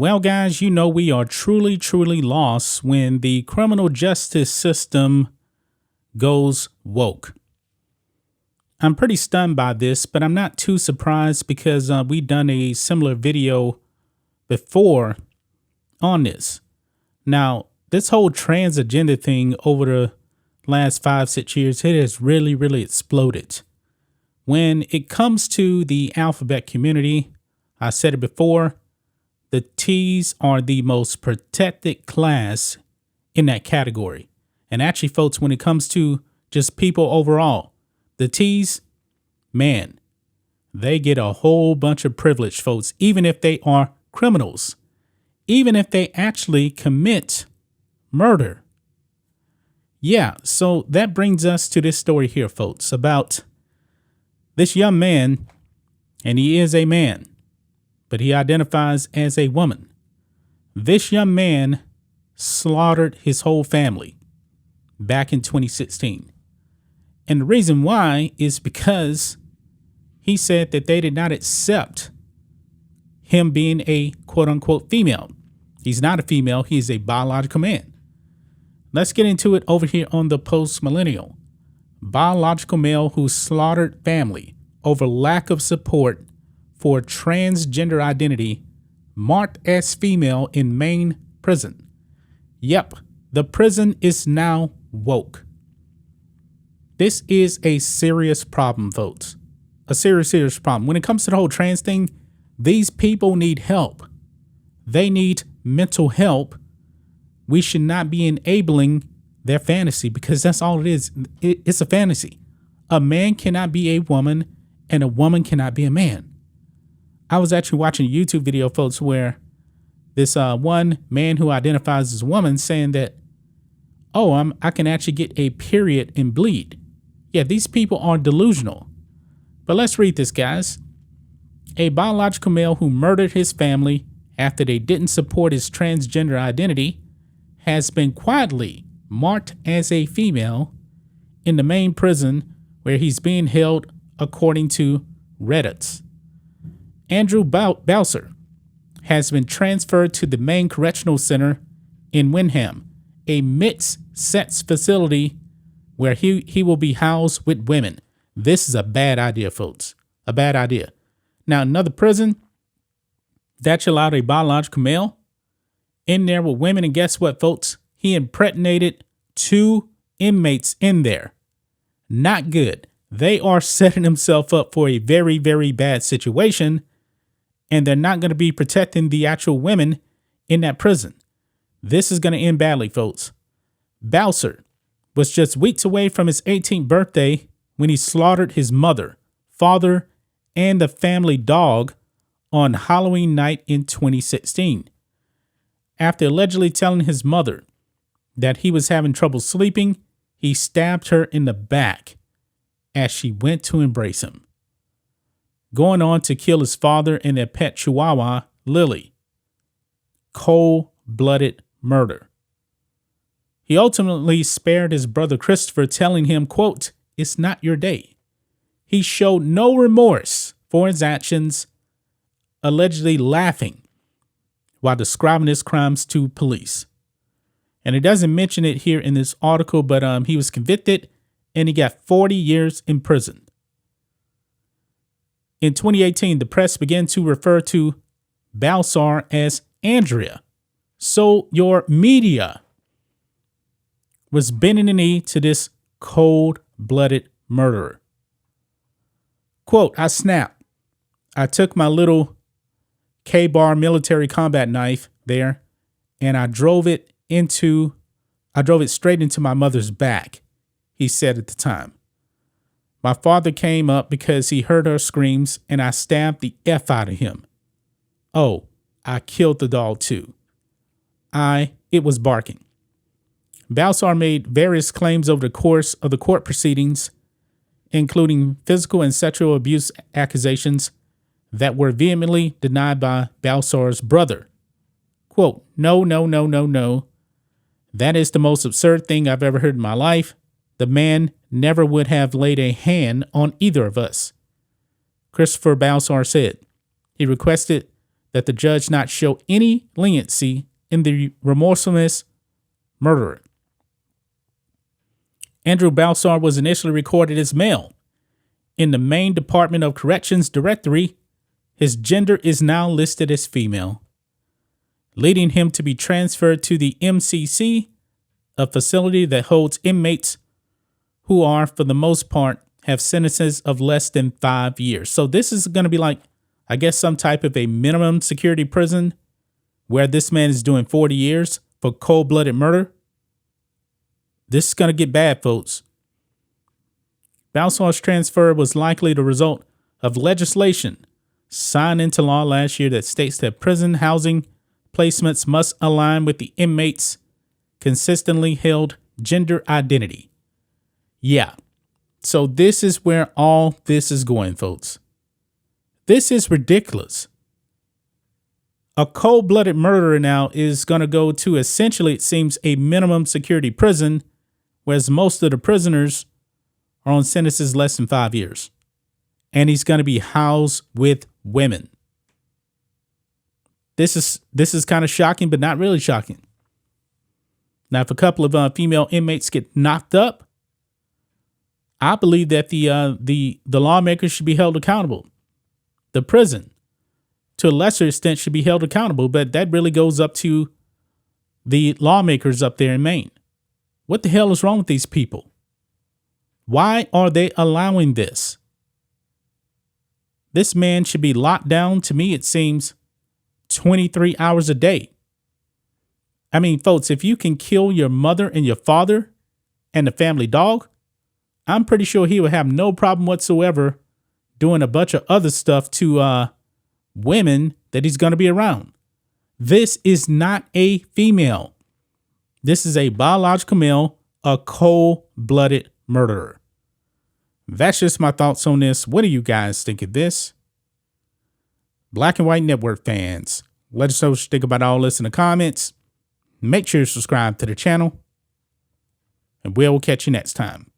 Well, guys, you know we are truly, truly lost when the criminal justice system goes woke. I'm pretty stunned by this, but I'm not too surprised because we've done a similar video before on this. Now, this whole trans agenda thing over the last 5-6 years, it has really, really exploded. When it comes to the alphabet community, I said it before, the T's are the most protected class in that category. And actually, folks, when it comes to just people overall, the T's, man, they get a whole bunch of privilege, folks, even if they are criminals, even if they actually commit murder. Yeah, so that brings us to this story here, folks, about this young man, and he is a man, but he identifies as a woman. This young man slaughtered his whole family back in 2016. And the reason why is because he said that they did not accept him being a quote unquote female. He's not a female. He is a biological man. Let's get into it over here on the post-millennial. Biological male who slaughtered family over lack of support for transgender identity, marked as female in Maine prison. Yep, the prison is now woke. This is a serious problem, folks. A serious, serious problem. When it comes to the whole trans thing, these people need help. They need mental help. We should not be enabling their fantasy because that's all it is. It's a fantasy. A man cannot be a woman and a woman cannot be a man. I was actually watching a YouTube video, folks, where this one man who identifies as a woman saying that, I can actually get a period and bleed. Yeah, these people are delusional. But let's read this, guys. A biological male who murdered his family after they didn't support his transgender identity has been quietly marked as a female in the Maine prison where he's being held, according to Reddit. Andrew Bowser has been transferred to the Maine Correctional Center in Windham, a mixed-sex facility where he will be housed with women. This is a bad idea, folks. A bad idea. Now, another prison that allowed a biological male in there with women, and guess what, folks? He impregnated 2 inmates in there. Not good. They are setting themselves up for a very, very bad situation, and they're not going to be protecting the actual women in that prison. This is going to end badly, folks. Bowser was just weeks away from his 18th birthday when he slaughtered his mother, father, and the family dog on Halloween night in 2016. After allegedly telling his mother that he was having trouble sleeping, he stabbed her in the back as she went to embrace him, going on to kill his father and their pet chihuahua, Lily. Cold-blooded murder. He ultimately spared his brother Christopher, telling him, quote, "It's not your day." He showed no remorse for his actions, allegedly laughing while describing his crimes to police. And it doesn't mention it here in this article, but he was convicted and he got 40 years in prison. In 2018, the press began to refer to Balsar as Andrea. So your media was bending the knee to this cold-blooded murderer. Quote, "I snapped. I took my little K-bar military combat knife there and I drove it straight into my mother's back," he said at the time. "My father came up because he heard her screams and I stabbed the F out of him. Oh, I killed the dog too. It was barking." Balsar made various claims over the course of the court proceedings, including physical and sexual abuse accusations that were vehemently denied by Balsar's brother. Quote, No. That is the most absurd thing I've ever heard in my life. The man never would have laid a hand on either of us," Christopher Balsar said. He requested that the judge not show any leniency in the remorseless murderer. Andrew Balsar was initially recorded as male. In the Maine Department of Corrections directory, his gender is now listed as female, leading him to be transferred to the MCC, a facility that holds inmates who are, for the most part, have sentences of less than 5 years. So this is going to be like, I guess, some type of a minimum security prison where this man is doing 40 years for cold-blooded murder. This is going to get bad, folks. Balsar's transfer was likely the result of legislation signed into law last year that states that prison housing placements must align with the inmates' consistently held gender identity. Yeah. So this is where all this is going, folks. This is ridiculous. A cold-blooded murderer now is going to go to essentially, it seems, a minimum security prison, whereas most of the prisoners are on sentences less than 5 years. And he's going to be housed with women. This is kind of shocking, but not really shocking. Now, if a couple of female inmates get knocked up, I believe that the lawmakers should be held accountable. The prison, to a lesser extent, should be held accountable, but that really goes up to the lawmakers up there in Maine. What the hell is wrong with these people? Why are they allowing this? This man should be locked down, to me, it seems, 23 hours a day. I mean, folks, if you can kill your mother and your father and the family dog, I'm pretty sure he would have no problem whatsoever doing a bunch of other stuff to women that he's going to be around. This is not a female. This is a biological male, a cold-blooded murderer. That's just my thoughts on this. What do you guys think of this? Black and White Network fans, let us know what you think about all this in the comments. Make sure you subscribe to the channel, and we'll catch you next time.